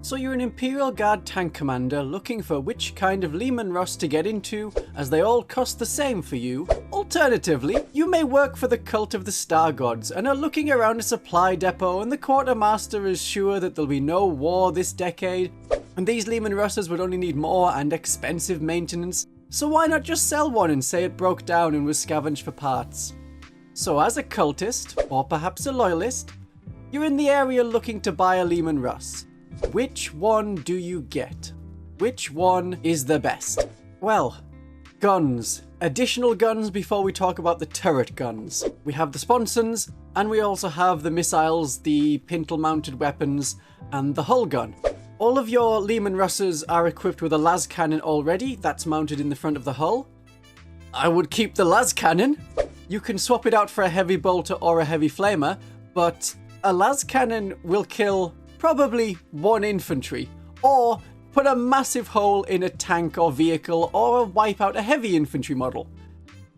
So you're an Imperial Guard tank commander looking for which kind of Leman Russ to get into, as they all cost the same for you. Alternatively, you may work for the Cult of the Star Gods and are looking around a supply depot, and the Quartermaster is sure that there'll be no war this decade, and these Leman Russes would only need more and expensive maintenance, so why not just sell one and say it broke down and was scavenged for parts? So as a cultist, or perhaps a loyalist, you're in the area looking to buy a Leman Russ. Which one do you get? Which one is the best? Well, guns. Additional guns before we talk about the turret guns. We have the Sponsons, and we also have the missiles, the Pintle-mounted weapons, and the hull gun. All of your Leman Russes are equipped with a las cannon already, that's mounted in the front of the hull. I would keep the las cannon. You can swap it out for a heavy bolter or a heavy flamer, but a las cannon will kill probably one infantry, or put a massive hole in a tank or vehicle, or wipe out a heavy infantry model.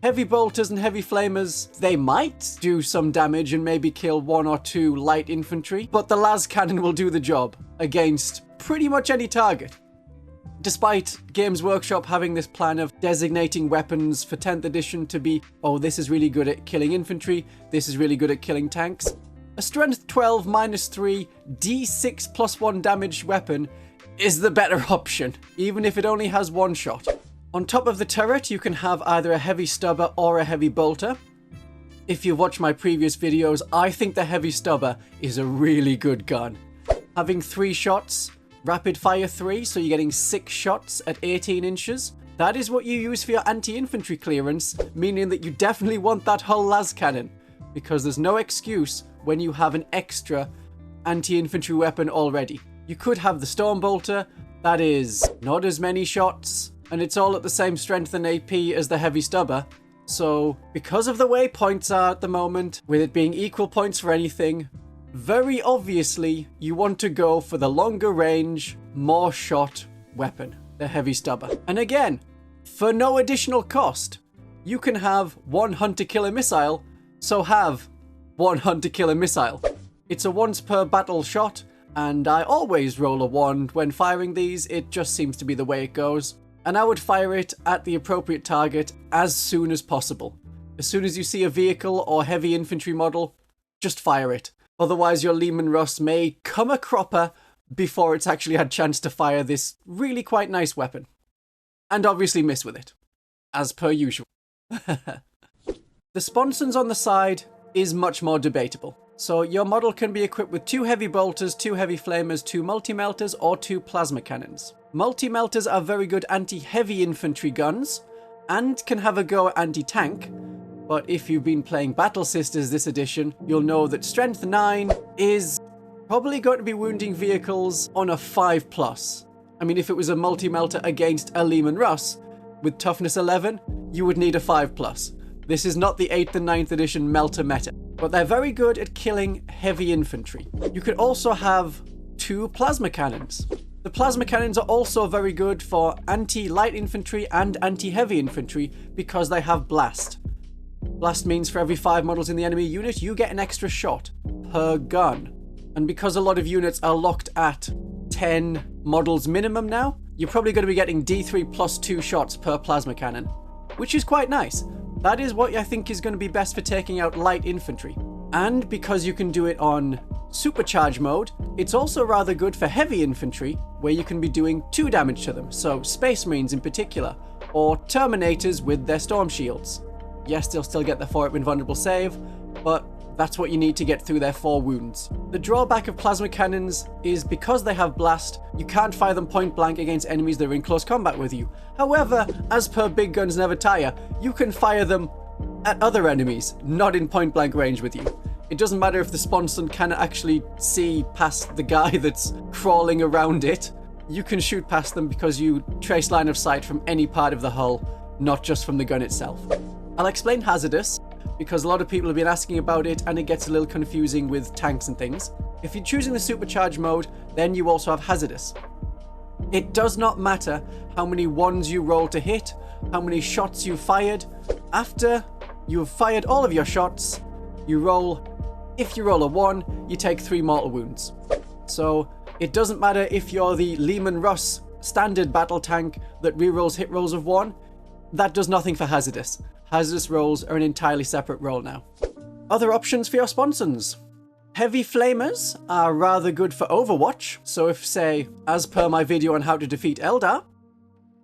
Heavy bolters and heavy flamers, they might do some damage and maybe kill one or two light infantry, but the las cannon will do the job against pretty much any target. Despite Games Workshop having this plan of designating weapons for 10th edition to be, oh, this is really good at killing infantry, this is really good at killing tanks, a strength 12 -3 d6 +1 damage weapon is the better option, even if it only has one shot. On top of the turret, you can have either a heavy stubber or a heavy bolter. If you've watched my previous videos, I think the heavy stubber is a really good gun. Having 3 shots, rapid fire 3, so you're getting 6 shots at 18 inches. That is what you use for your anti-infantry clearance, meaning that you definitely want that hull las cannon, because there's no excuse when you have an extra anti-infantry weapon already. You could have the storm bolter, that is not as many shots, and it's all at the same strength and AP as the heavy stubber. So because of the way points are at the moment, with it being equal points for anything, very obviously you want to go for the longer range, more shot weapon, the heavy stubber. And again, for no additional cost, you can have one hunter-killer missile, so have one hunter-killer missile. It's a once per battle shot, and I always roll a 1 when firing these. It just seems to be the way it goes. And I would fire it at the appropriate target as soon as possible. As soon as you see a vehicle or heavy infantry model, just fire it. Otherwise your Leman Russ may come a cropper before it's actually had chance to fire this really quite nice weapon. And obviously miss with it, as per usual. The Sponsons on the side is much more debatable. So your model can be equipped with 2 heavy bolters, 2 heavy flamers, 2 multi-melters, or 2 plasma cannons. Multi-melters are very good anti-heavy infantry guns, and can have a go at anti-tank, but if you've been playing Battle Sisters this edition, you'll know that strength 9 is probably going to be wounding vehicles on a 5+. I mean, if it was a multi-melter against a Leman Russ, with toughness 11, you would need a 5+. This is not the 8th and 9th edition melter meta, but they're very good at killing heavy infantry. You could also have 2 plasma cannons. The plasma cannons are also very good for anti-light infantry and anti-heavy infantry because they have blast. Blast means for every 5 models in the enemy unit, you get an extra shot per gun. And because a lot of units are locked at 10 models minimum now, you're probably going to be getting D3 + 2 shots per plasma cannon, which is quite nice. That is what I think is going to be best for taking out light infantry. And because you can do it on supercharge mode, it's also rather good for heavy infantry, where you can be doing 2 damage to them, so Space Marines in particular, or Terminators with their storm shields. Yes, they'll still get their 4 invulnerable save, but that's what you need to get through their 4 wounds. The drawback of plasma cannons is because they have blast, you can't fire them point blank against enemies that are in close combat with you. However, as per Big Guns Never Tire, you can fire them at other enemies, not in point blank range with you. It doesn't matter if the Sponson can actually see past the guy that's crawling around it. You can shoot past them because you trace line of sight from any part of the hull, not just from the gun itself. I'll explain Hazardous, because a lot of people have been asking about it and it gets a little confusing with tanks and things. If you're choosing the supercharge mode, then you also have Hazardous. It does not matter how many 1s you roll to hit, how many shots you fired. After you've fired all of your shots, you roll, if you roll a 1, you take 3 mortal wounds. So It doesn't matter if you're the Leman Russ standard battle tank that rerolls hit rolls of 1. That does nothing for Hazardous. Hazardous rolls are an entirely separate role now. Other options for your Sponsons. Heavy Flamers are rather good for Overwatch, so if, say, as per my video on how to defeat Eldar,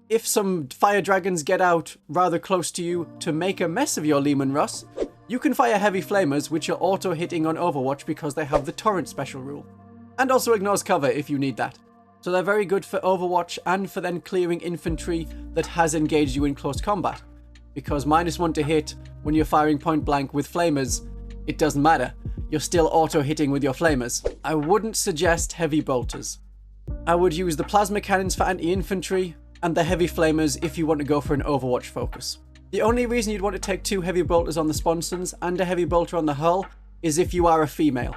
if some fire dragons get out rather close to you to make a mess of your Leman Russ, you can fire Heavy Flamers, which are auto-hitting on Overwatch because they have the Torrent special rule. And also ignores cover if you need that. So they're very good for Overwatch and for then clearing infantry that has engaged you in close combat. Because -1 to hit when you're firing point blank with Flamers, it doesn't matter. You're still auto-hitting with your Flamers. I wouldn't suggest Heavy Bolters. I would use the Plasma Cannons for anti-infantry, and the Heavy Flamers if you want to go for an Overwatch focus. The only reason you'd want to take 2 Heavy Bolters on the Sponsons and a Heavy Bolter on the hull is if you are a female.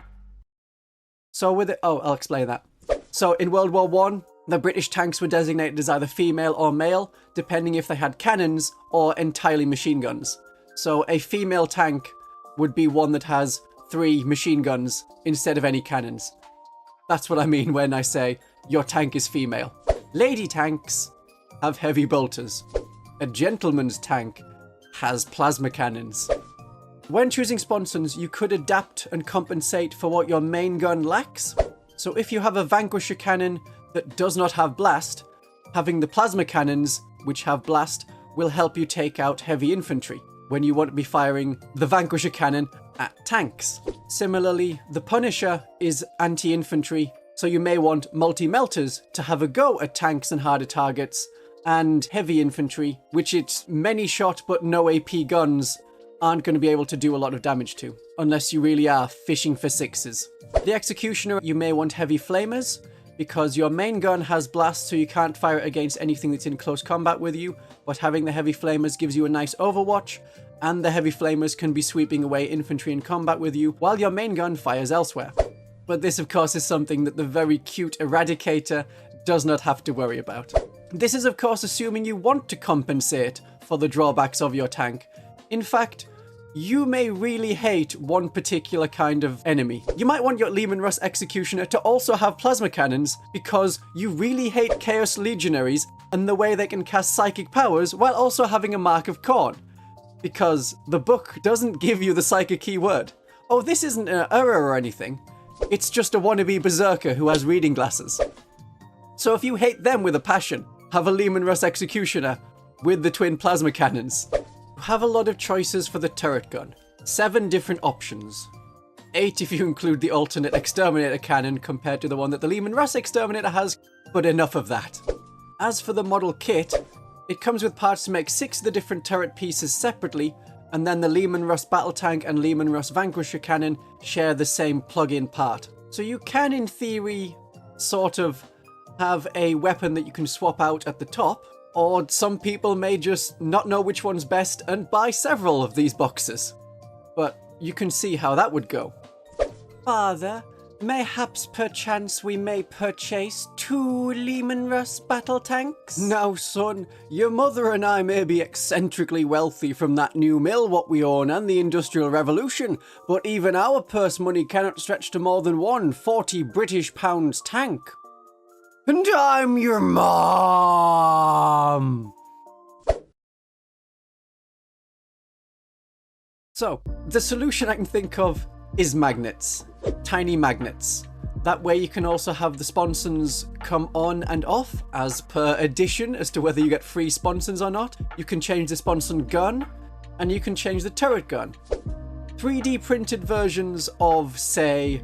So with it, I'll explain that. So in World War I, the British tanks were designated as either female or male, depending if they had cannons or entirely machine guns. So a female tank would be one that has 3 machine guns instead of any cannons. That's what I mean when I say your tank is female. Lady tanks have heavy bolters. A gentleman's tank has plasma cannons. When choosing Sponsons, you could adapt and compensate for what your main gun lacks. So if you have a Vanquisher cannon that does not have blast, having the plasma cannons, which have blast, will help you take out heavy infantry when you want to be firing the Vanquisher cannon at tanks. Similarly, the Punisher is anti-infantry, so you may want multi-melters to have a go at tanks and harder targets, and heavy infantry, which its many shot but no AP guns aren't going to be able to do a lot of damage to, unless you really are fishing for 6s. The Executioner, you may want heavy flamers, because your main gun has blast, so you can't fire it against anything that's in close combat with you, but having the heavy flamers gives you a nice overwatch, and the heavy flamers can be sweeping away infantry in combat with you, while your main gun fires elsewhere. But this of course is something that the very cute Eradicator does not have to worry about. This is of course assuming you want to compensate for the drawbacks of your tank. In fact, you may really hate one particular kind of enemy. You might want your Leman Russ Executioner to also have plasma cannons because you really hate Chaos Legionaries and the way they can cast psychic powers while also having a Mark of Khorne. Because the book doesn't give you the psychic keyword. Oh, this isn't an error or anything. It's just a wannabe berserker who has reading glasses. So if you hate them with a passion, have a Leman Russ Executioner with the twin plasma cannons. You have a lot of choices for the turret gun. 7 different options. 8 if you include the alternate Exterminator cannon compared to the one that the Leman Russ Exterminator has, but enough of that. As for the model kit, it comes with parts to make 6 of the different turret pieces separately, and then the Leman Russ Battle Tank and Leman Russ Vanquisher cannon share the same plug-in part. So you can, in theory, sort of have a weapon that you can swap out at the top, or some people may just not know which one's best and buy several of these boxes. But you can see how that would go. Father, mayhaps perchance we may purchase 2 Leman Russ battle tanks? Now son, your mother and I may be eccentrically wealthy from that new mill what we own and the Industrial Revolution, but even our purse money cannot stretch to more than one 40 British pounds tank. And I'm your mom! So, the solution I can think of is magnets. Tiny magnets. That way you can also have the Sponsons come on and off as per edition as to whether you get free Sponsons or not. You can change the Sponson gun, and you can change the turret gun. 3D printed versions of, say,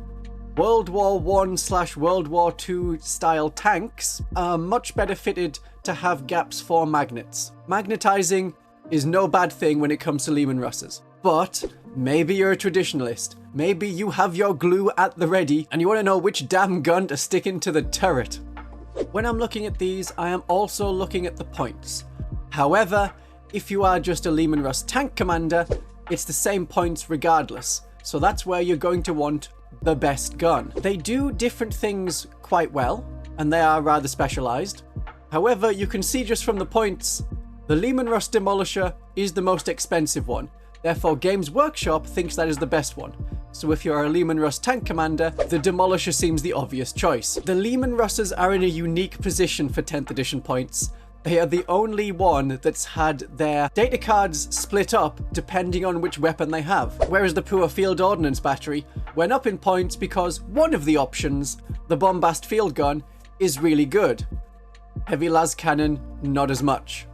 World War I/World War II style tanks are much better fitted to have gaps for magnets. Magnetizing is no bad thing when it comes to Leman Russes. But maybe you're a traditionalist. Maybe you have your glue at the ready and you want to know which damn gun to stick into the turret. When I'm looking at these, I am also looking at the points. However, if you are just a Leman Russ tank commander, it's the same points regardless. So that's where you're going to want the best gun. They do different things quite well, and they are rather specialized. However, you can see just from the points, the Leman Russ Demolisher is the most expensive one. Therefore, Games Workshop thinks that is the best one. So if you're a Leman Russ tank commander, the Demolisher seems the obvious choice. The Leman Russes are in a unique position for 10th edition points. They are the only one that's had their data cards split up depending on which weapon they have, whereas the poor Field Ordnance Battery went up in points because one of the options, the Bombast Field Gun, is really good. Heavy las cannon, not as much.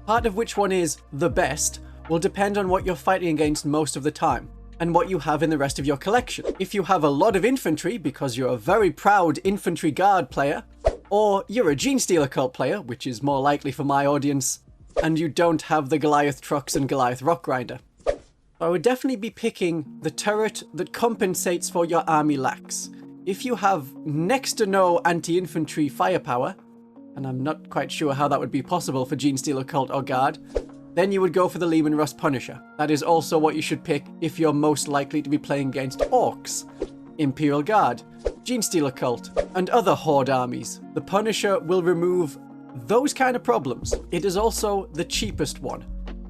Part of which one is the best will depend on what you're fighting against most of the time, and what you have in the rest of your collection. If you have a lot of infantry because you're a very proud infantry guard player, or you're a Genestealer Cult player, which is more likely for my audience, and you don't have the Goliath trucks and Goliath rock grinder, I would definitely be picking the turret that compensates for your army lacks. If you have next to no anti-infantry firepower, and I'm not quite sure how that would be possible for Genestealer Cult or Guard, then you would go for the Leman Russ Punisher. That is also what you should pick if you're most likely to be playing against Orcs, Imperial Guard, Genestealer Cult, and other Horde armies. The Punisher will remove those kind of problems. It is also the cheapest one,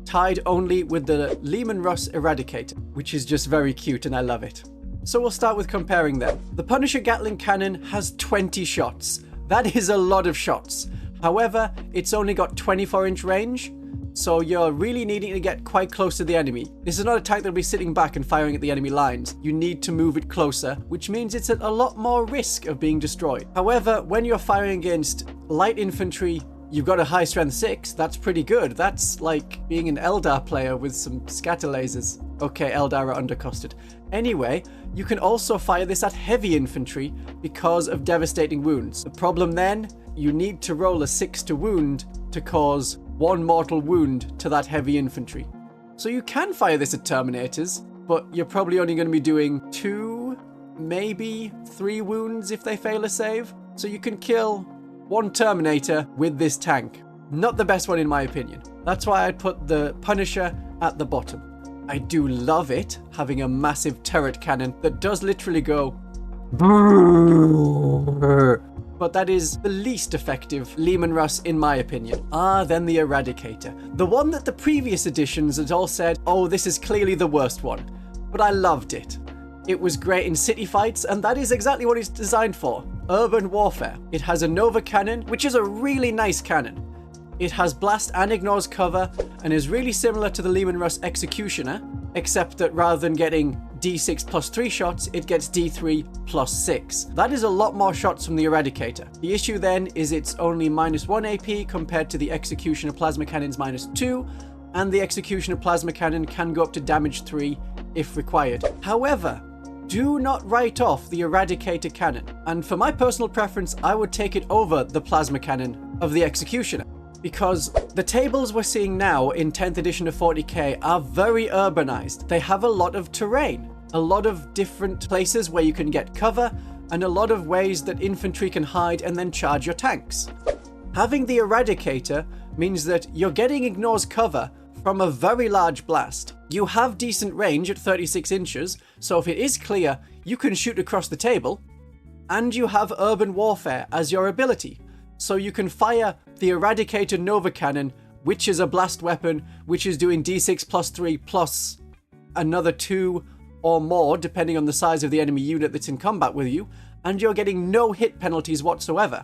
tied only with the Leman Russ Eradicator, which is just very cute and I love it. So we'll start with comparing them. The Punisher Gatling cannon has 20 shots. That is a lot of shots. However, it's only got 24-inch range, so you're really needing to get quite close to the enemy. This is not a tank that'll be sitting back and firing at the enemy lines. You need to move it closer, which means it's at a lot more risk of being destroyed. However, when you're firing against light infantry, you've got a high strength 6. That's pretty good. That's like being an Eldar player with some scatter lasers. Okay, Eldar are undercosted. Anyway, you can also fire this at heavy infantry because of devastating wounds. The problem then, you need to roll a 6 to wound to cause 1 mortal wound to that heavy infantry. So you can fire this at Terminators, but you're probably only going to be doing 2, maybe 3 wounds if they fail a save. So you can kill 1 Terminator with this tank. Not the best one in my opinion. That's why I'd put the Punisher at the bottom. I do love it, having a massive turret cannon that does literally go but that is the least effective Leman Russ in my opinion. Then the Eradicator. The one that the previous editions had all said, oh, this is clearly the worst one. But I loved it. It was great in city fights, and that is exactly what it's designed for. Urban warfare. It has a Nova cannon, which is a really nice cannon. It has blast and ignores cover, and is really similar to the Leman Russ Executioner, except that rather than getting D6 plus 3 shots, it gets D3 plus 6. That is a lot more shots from the Eradicator. The issue then is it's only -1 AP compared to the Executioner Plasma Cannon's -2, and the Executioner Plasma Cannon can go up to damage 3 if required. However, do not write off the Eradicator cannon, and for my personal preference, I would take it over the Plasma Cannon of the Executioner. Because the tables we're seeing now in 10th edition of 40k are very urbanized. They have a lot of terrain, a lot of different places where you can get cover, and a lot of ways that infantry can hide and then charge your tanks. Having the Eradicator means that you're getting ignores cover from a very large blast. You have decent range at 36 inches, so if it is clear, you can shoot across the table, and you have urban warfare as your ability. So you can fire the Eradicator Nova Cannon, which is a blast weapon, which is doing D6 plus 3 plus another 2 or more, depending on the size of the enemy unit that's in combat with you, and you're getting no hit penalties whatsoever.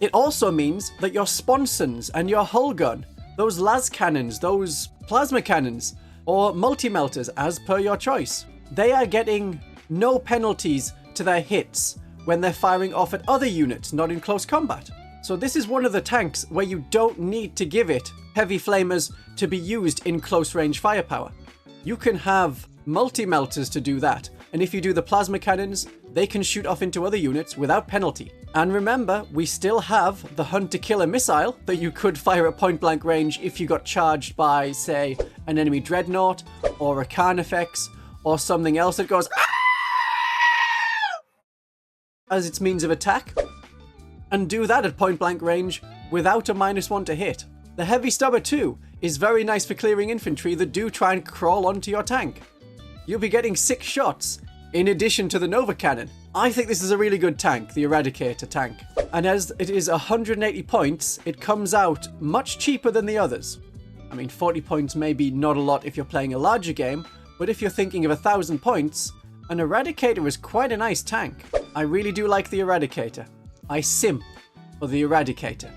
It also means that your Sponsons and your hull gun, those las cannons, those plasma cannons, or multi-melters as per your choice, they are getting no penalties to their hits when they're firing off at other units not in close combat. So this is one of the tanks where you don't need to give it heavy flamers to be used in close range firepower. You can have multi-melters to do that, and if you do the plasma cannons, they can shoot off into other units without penalty. And remember, we still have the Hunter-Killer missile that you could fire at point-blank range if you got charged by, say, an enemy dreadnought, or a Carnifex, or something else that goes as its means of attack, and do that at point-blank range without a -1 to hit. The Heavy Stubber too is very nice for clearing infantry that do try and crawl onto your tank. You'll be getting 6 shots in addition to the Nova Cannon. I think this is a really good tank, the Eradicator tank. And as it is 180 points, it comes out much cheaper than the others. I mean, 40 points may be not a lot if you're playing a larger game, but if you're thinking of 1,000 points, An Eradicator is quite a nice tank. I really do like the Eradicator. I simp for the Eradicator.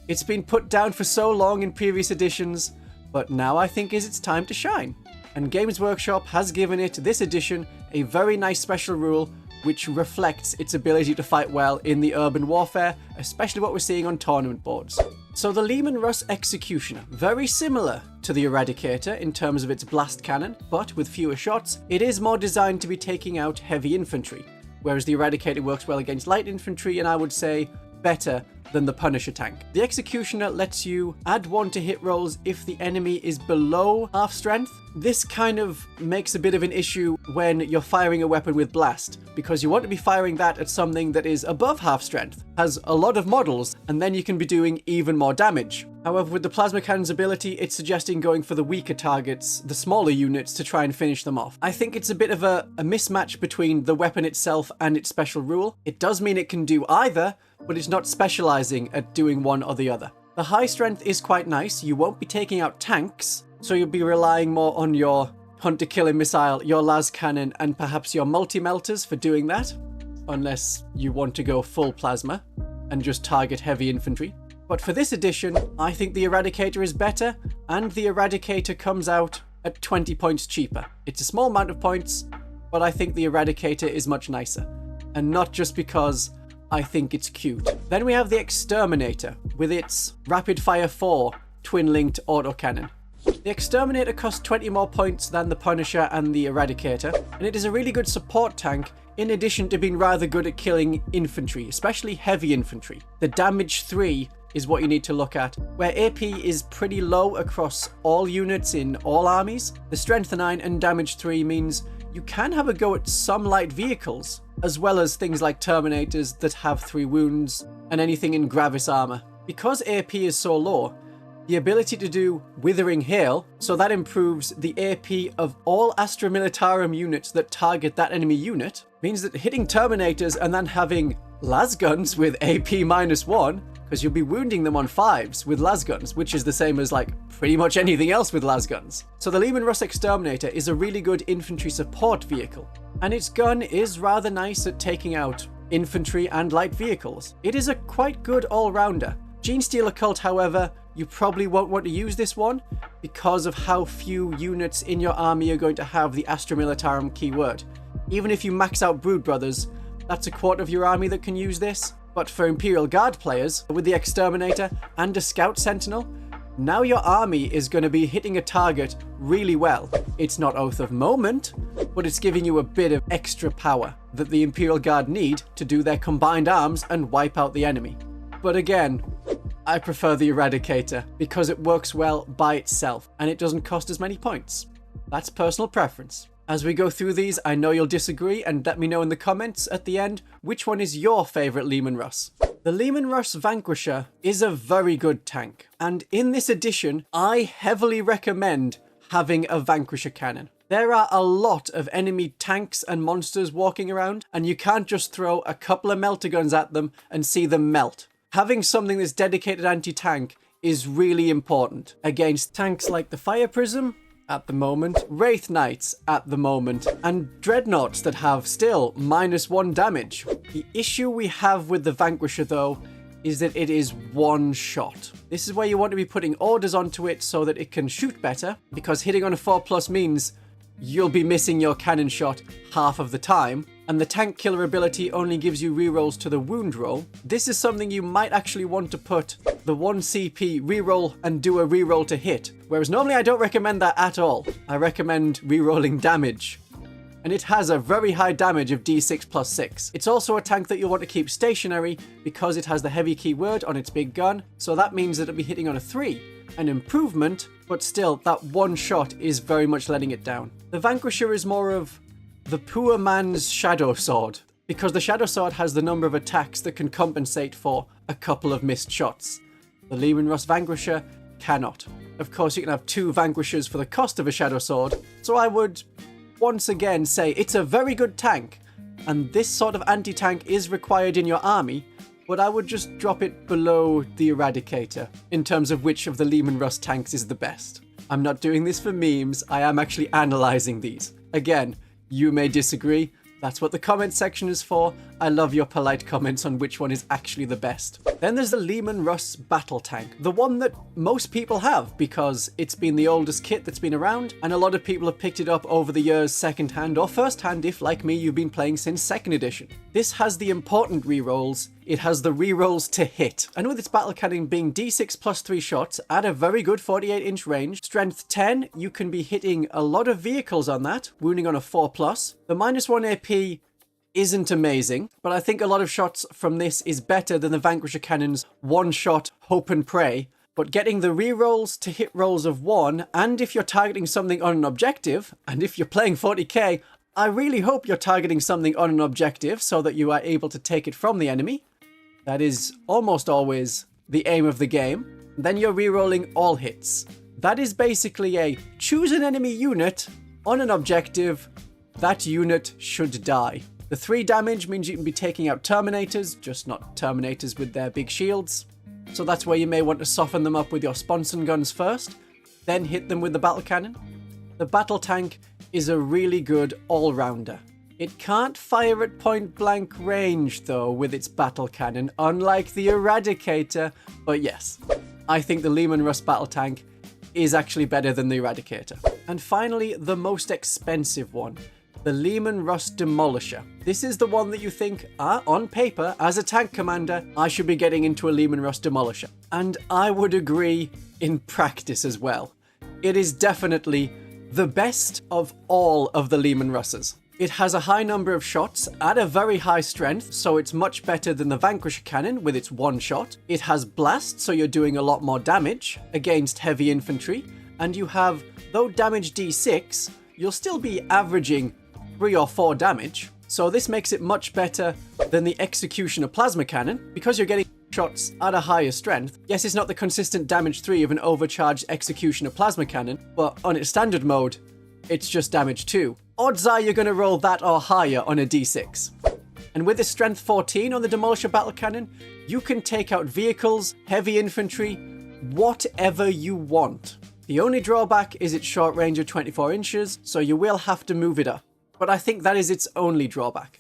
It's been put down for so long in previous editions, but now I think is its time to shine. And Games Workshop has given it, this edition, a very nice special rule which reflects its ability to fight well in the urban warfare, especially what we're seeing on tournament boards. So the Leman Russ Executioner, very similar to the Eradicator in terms of its blast cannon, but with fewer shots, it is more designed to be taking out heavy infantry, whereas the Eradicator works well against light infantry and I would say better than the Punisher tank. The Executioner lets you add 1 to hit rolls if the enemy is below half strength. This kind of makes a bit of an issue when you're firing a weapon with blast, because you want to be firing that at something that is above half strength, has a lot of models, and then you can be doing even more damage. However, with the Plasma Cannon's ability, it's suggesting going for the weaker targets, the smaller units, to try and finish them off. I think it's a bit of a mismatch between the weapon itself and its special rule. It does mean it can do either, but it's not specializing at doing one or the other. The high strength is quite nice. You won't be taking out tanks, so you'll be relying more on your hunter-killer missile, your las cannon, and perhaps your multi-melters for doing that, unless you want to go full plasma and just target heavy infantry. But for this edition, I think the Eradicator is better, and the Eradicator comes out at 20 points cheaper. It's a small amount of points, but I think the Eradicator is much nicer, and not just because I think it's cute. Then we have the Exterminator with its Rapid Fire 4 twin-linked autocannon. The Exterminator costs 20 more points than the Punisher and the Eradicator, and it is a really good support tank in addition to being rather good at killing infantry, especially heavy infantry. The damage 3 is what you need to look at, where AP is pretty low across all units in all armies. The strength 9 and damage 3 means you can have a go at some light vehicles, as well as things like Terminators that have 3 wounds and anything in Gravis armor. Because AP is so low, the ability to do Withering Hail, so that improves the AP of all Astra Militarum units that target that enemy unit, means that hitting Terminators and then having lasguns with AP -1, because you'll be wounding them on 5s with lasguns, which is the same as like pretty much anything else with lasguns. So the Leman Russ Exterminator is a really good infantry support vehicle, and its gun is rather nice at taking out infantry and light vehicles. It is a quite good all-rounder. Genestealer Cult, however, you probably won't want to use this one because of how few units in your army are going to have the Astra Militarum keyword. Even if you max out Brood Brothers, that's a quarter of your army that can use this. But for Imperial Guard players, with the Exterminator and a Scout Sentinel, now your army is going to be hitting a target really well. It's not Oath of Moment, but it's giving you a bit of extra power that the Imperial Guard need to do their combined arms and wipe out the enemy. But again, I prefer the Eradicator because it works well by itself and it doesn't cost as many points. That's personal preference. As we go through these, I know you'll disagree, and let me know in the comments at the end which one is your favourite Leman Russ. The Leman Russ Vanquisher is a very good tank, and in this edition, I heavily recommend having a Vanquisher cannon. There are a lot of enemy tanks and monsters walking around, and you can't just throw a couple of melter guns at them and see them melt. Having something that's dedicated anti-tank is really important against tanks like the Fire Prism, at the moment, Wraith Knights at the moment, and Dreadnoughts that have still -1 damage. The issue we have with the Vanquisher though is that it is one shot. This is where you want to be putting orders onto it so that it can shoot better, because hitting on a 4+ means you'll be missing your cannon shot half of the time, and the tank killer ability only gives you rerolls to the wound roll. This is something you might actually want to put the 1 CP reroll and do a reroll to hit, whereas normally I don't recommend that at all. I recommend rerolling damage, and it has a very high damage of D6+6. It's also a tank that you'll want to keep stationary because it has the heavy keyword on its big gun, so that means that it'll be hitting on a 3. An improvement, but still that one shot is very much letting it down. The Vanquisher is more of the poor man's Shadow Sword, because the Shadow Sword has the number of attacks that can compensate for a couple of missed shots. The Leman Russ Vanquisher cannot. Of course, you can have 2 Vanquishers for the cost of a Shadow Sword, so I would once again say it's a very good tank, and this sort of anti-tank is required in your army, but I would just drop it below the Eradicator in terms of which of the Leman Russ tanks is the best. I'm not doing this for memes, I am actually analysing these. Again, You may disagree. That's what the comment section is for. I love your polite comments on which one is actually the best. Then there's the Leman Russ Battle Tank, the one that most people have because it's been the oldest kit that's been around, and a lot of people have picked it up over the years second-hand or first-hand if, like me, you've been playing since 2nd edition. This has the important rerolls. It has the rerolls to hit, and with its battle cannon being d6 plus 3 shots at a very good 48-inch range, strength 10, you can be hitting a lot of vehicles on that, wounding on a 4+. The -1 AP isn't amazing, but I think a lot of shots from this is better than the Vanquisher cannon's one-shot hope and pray. But getting the rerolls to hit rolls of 1, and if you're targeting something on an objective, and if you're playing 40k, I really hope you're targeting something on an objective so that you are able to take it from the enemy. That is almost always the aim of the game. Then you're rerolling all hits. That is basically a choose an enemy unit on an objective. That unit should die. The 3 damage means you can be taking out Terminators, just not Terminators with their big shields. So that's where you may want to soften them up with your Sponson guns first, then hit them with the battle cannon. The battle tank is a really good all-rounder. It can't fire at point-blank range though with its battle cannon, unlike the Eradicator, but yes, I think the Leman Russ Battle Tank is actually better than the Eradicator. And finally, the most expensive one. The Leman Russ Demolisher. This is the one that you think, on paper, as a tank commander, I should be getting into a Leman Russ Demolisher. And I would agree in practice as well. It is definitely the best of all of the Leman Russes. It has a high number of shots at a very high strength, so it's much better than the Vanquisher cannon with its one shot. It has blast, so you're doing a lot more damage against heavy infantry. And you have, though damage d6, you'll still be averaging 3 or 4 damage, so this makes it much better than the Executioner Plasma Cannon, because you're getting shots at a higher strength. Yes, it's not the consistent damage 3 of an overcharged Executioner Plasma Cannon, but on its standard mode, it's just damage 2. Odds are you're going to roll that or higher on a d6. And with the strength 14 on the Demolisher Battle Cannon, you can take out vehicles, heavy infantry, whatever you want. The only drawback is its short range of 24 inches, so you will have to move it up. But I think that is its only drawback.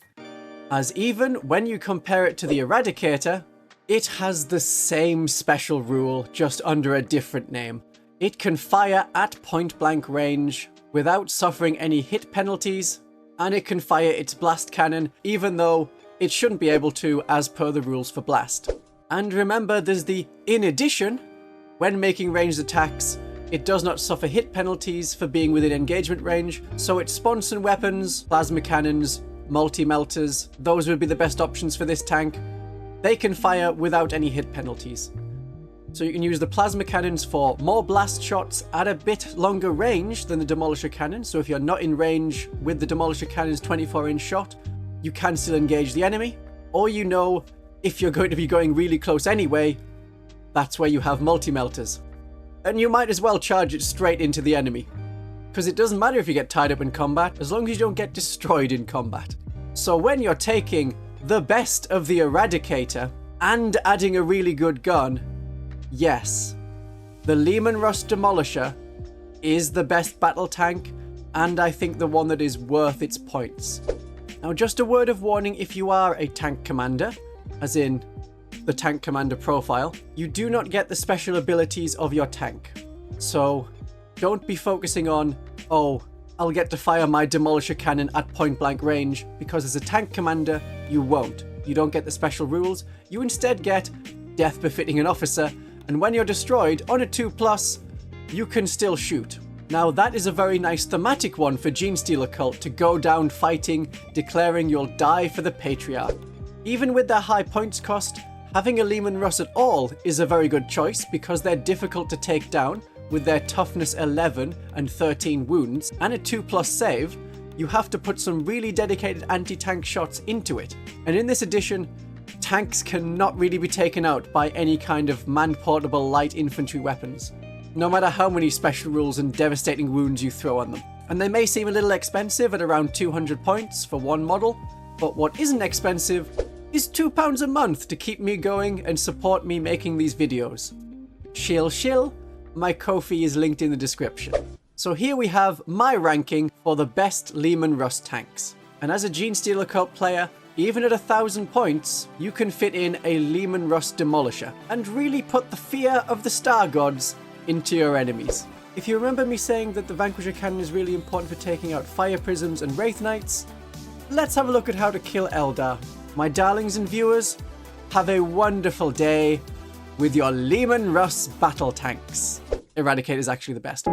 As even when you compare it to the Eradicator, it has the same special rule, just under a different name. It can fire at point-blank range without suffering any hit penalties, and it can fire its blast cannon, even though it shouldn't be able to as per the rules for blast. And remember, there's the in addition, when making ranged attacks, it does not suffer hit penalties for being within engagement range, so its Sponson weapons, plasma cannons, multi-melters, those would be the best options for this tank. They can fire without any hit penalties. So you can use the plasma cannons for more blast shots at a bit longer range than the Demolisher cannon, so if you're not in range with the Demolisher cannon's 24-inch shot, you can still engage the enemy. Or you know, if you're going to be going really close anyway, that's where you have multi-melters. And you might as well charge it straight into the enemy, because it doesn't matter if you get tied up in combat, as long as you don't get destroyed in combat. So when you're taking the best of the Eradicator and adding a really good gun, yes, the Leman Russ Demolisher is the best battle tank, and I think the one that is worth its points. Now, just a word of warning, if you are a tank commander, as in the tank commander profile, you do not get the special abilities of your tank. So don't be focusing on, oh, I'll get to fire my Demolisher cannon at point blank range, because as a tank commander, you won't. You don't get the special rules. You instead get death befitting an officer, and when you're destroyed on a 2+, you can still shoot. Now that is a very nice thematic one for Genestealer Cult to go down fighting, declaring you'll die for the Patriarch. Even with their high points cost, having a Leman Russ at all is a very good choice because they're difficult to take down with their toughness 11 and 13 wounds and a 2+ save. You have to put some really dedicated anti-tank shots into it. And in this edition, tanks cannot really be taken out by any kind of man-portable light infantry weapons, no matter how many special rules and devastating wounds you throw on them. And they may seem a little expensive at around 200 points for one model, but what isn't expensive is £2 a month to keep me going and support me making these videos. Shill shill, my Ko-fi is linked in the description. So here we have my ranking for the best Leman Russ tanks. And as a Genestealer Cult player, even at 1,000 points, you can fit in a Leman Russ Demolisher and really put the fear of the Star Gods into your enemies. If you remember me saying that the Vanquisher cannon is really important for taking out Fire Prisms and Wraith Knights, let's have a look at how to kill Eldar. My darlings and viewers, have a wonderful day with your Leman Russ Battle Tanks. Eradicator is actually the best.